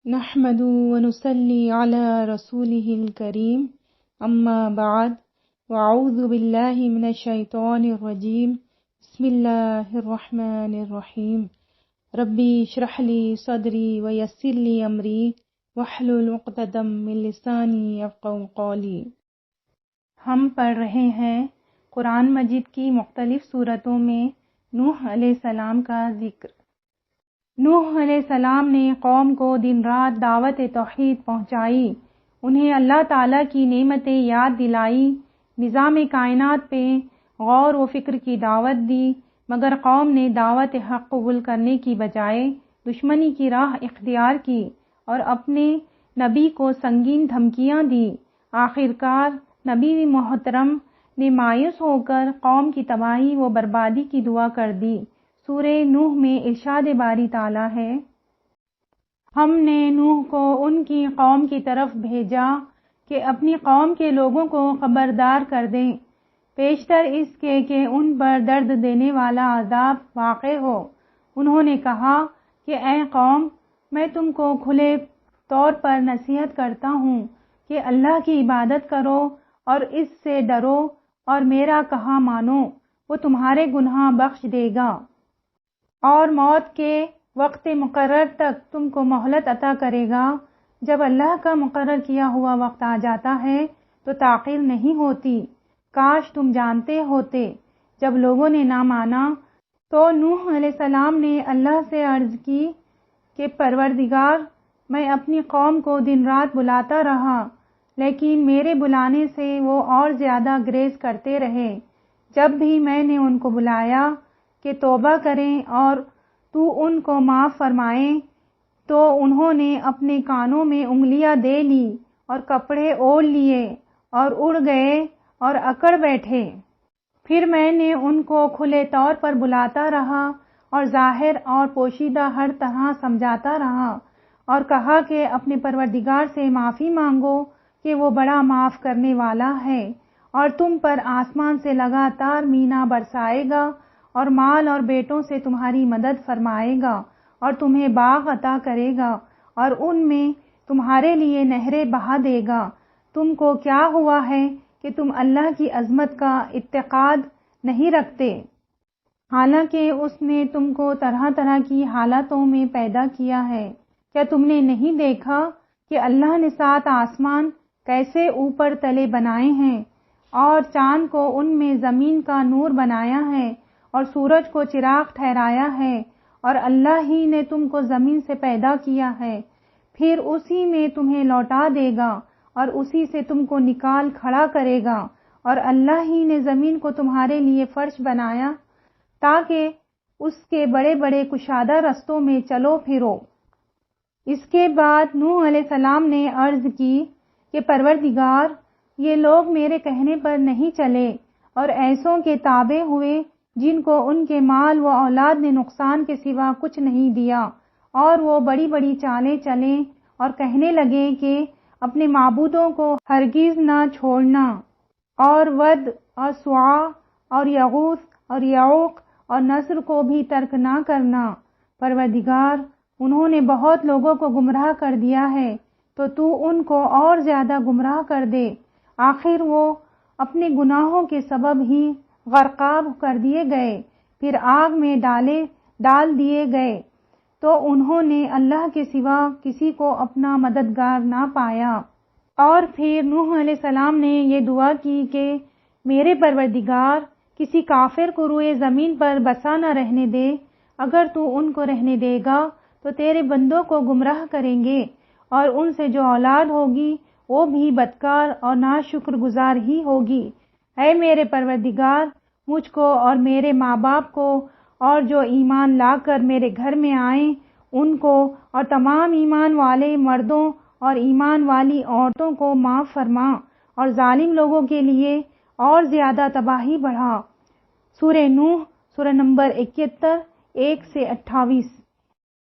نحمد ونصلي على رسوله الكريم اما بعد واعوذ باللہ من الشیطان الرجیم بسم اللہ الرحمن الرحیم ربی اشرح لی صدری ویسر لی امری واحلل عقدۃ من لسانی یفقہوا قولی۔ ہم پڑھ رہے ہیں قرآن مجید کی مختلف سورتوں میں نوح علیہ السلام کا ذکر۔ نوح علیہ السلام نے قوم کو دن رات دعوت توحید پہنچائی، انہیں اللہ تعالیٰ کی نعمتیں یاد دلائی، نظام کائنات پہ غور و فکر کی دعوت دی، مگر قوم نے دعوت حق قبول کرنے کی بجائے دشمنی کی راہ اختیار کی اور اپنے نبی کو سنگین دھمکیاں دی۔ آخرکار نبی محترم نے مایوس ہو کر قوم کی تباہی و بربادی کی دعا کر دی۔ سورہ نوح میں ارشاد باری تعالیٰ ہے، ہم نے نوح کو ان کی قوم کی طرف بھیجا کہ اپنی قوم کے لوگوں کو خبردار کر دیں، پیشتر اس کے کہ ان پر درد دینے والا عذاب واقع ہو۔ انہوں نے کہا کہ اے قوم، میں تم کو کھلے طور پر نصیحت کرتا ہوں کہ اللہ کی عبادت کرو اور اس سے ڈرو اور میرا کہا مانو، وہ تمہارے گناہ بخش دے گا اور موت کے وقت مقرر تک تم کو مہلت عطا کرے گا۔ جب اللہ کا مقرر کیا ہوا وقت آ جاتا ہے تو تاخیر نہیں ہوتی۔ کاش تم جانتے ہوتے۔ جب لوگوں نے نہ مانا تو نوح علیہ السلام نے اللہ سے عرض کی کہ پروردگار، میں اپنی قوم کو دن رات بلاتا رہا، لیکن میرے بلانے سے وہ اور زیادہ گریز کرتے رہے۔ جب بھی میں نے ان کو بلایا کہ توبہ کریں اور تو ان کو معاف فرمائیں تو انہوں نے اپنے کانوں میں انگلیاں دے لی اور کپڑے اوڑھ لیے اور اڑ گئے اور اکڑ بیٹھے۔ پھر میں نے ان کو کھلے طور پر بلاتا رہا اور ظاہر اور پوشیدہ ہر طرح سمجھاتا رہا اور کہا کہ اپنے پروردگار سے معافی مانگو کہ وہ بڑا معاف کرنے والا ہے اور تم پر آسمان سے لگاتار مینا برسائے گا اور مال اور بیٹوں سے تمہاری مدد فرمائے گا اور تمہیں باغ عطا کرے گا اور ان میں تمہارے لیے نہریں بہا دے گا۔ تم کو کیا ہوا ہے کہ تم اللہ کی عظمت کا اعتقاد نہیں رکھتے، حالانکہ اس نے تم کو طرح طرح کی حالتوں میں پیدا کیا ہے۔ کیا تم نے نہیں دیکھا کہ اللہ نے 7 آسمان کیسے اوپر تلے بنائے ہیں اور چاند کو ان میں زمین کا نور بنایا ہے اور سورج کو چراغ ٹھہرایا ہے، اور اللہ ہی نے تم کو زمین سے پیدا کیا ہے، پھر اسی میں تمہیں لوٹا دے گا اور اسی سے تم کو نکال کھڑا کرے گا، اور اللہ ہی نے زمین کو تمہارے لیے فرش بنایا تاکہ اس کے بڑے بڑے کشادہ رستوں میں چلو پھرو۔ اس کے بعد نوح علیہ السلام نے عرض کی کہ پروردگار، یہ لوگ میرے کہنے پر نہیں چلے اور ایسوں کے تابع ہوئے جن کو ان کے مال و اولاد نے نقصان کے سوا کچھ نہیں دیا، اور وہ بڑی بڑی چالیں چلیں اور کہنے لگے کہ اپنے معبودوں کو ہرگز نہ چھوڑنا، اور ود اور سواع اور یغوث اور یعوق اور نصر کو بھی ترک نہ کرنا۔ پروردگار، انہوں نے بہت لوگوں کو گمراہ کر دیا ہے، تو ان کو اور زیادہ گمراہ کر دے۔ آخر وہ اپنے گناہوں کے سبب ہی غرقاب کر دیے گئے، پھر آگ میں ڈال دیے گئے، تو انہوں نے اللہ کے سوا کسی کو اپنا مددگار نہ پایا۔ اور پھر نوح علیہ السلام نے یہ دعا کی کہ میرے پروردگار، کسی کافر کو روئے زمین پر بسا نہ رہنے دے، اگر تو ان کو رہنے دے گا تو تیرے بندوں کو گمراہ کریں گے، اور ان سے جو اولاد ہوگی وہ بھی بدکار اور ناشکر گزار ہی ہوگی۔ اے میرے پروردگار، مجھ کو اور میرے ماں باپ کو اور جو ایمان لا کر میرے گھر میں آئیں ان کو اور تمام ایمان والے مردوں اور ایمان والی عورتوں کو معاف فرما، اور ظالم لوگوں کے لیے اور زیادہ تباہی بڑھا۔ سورہ نوح، سورہ نمبر 71، 1 سے 28۔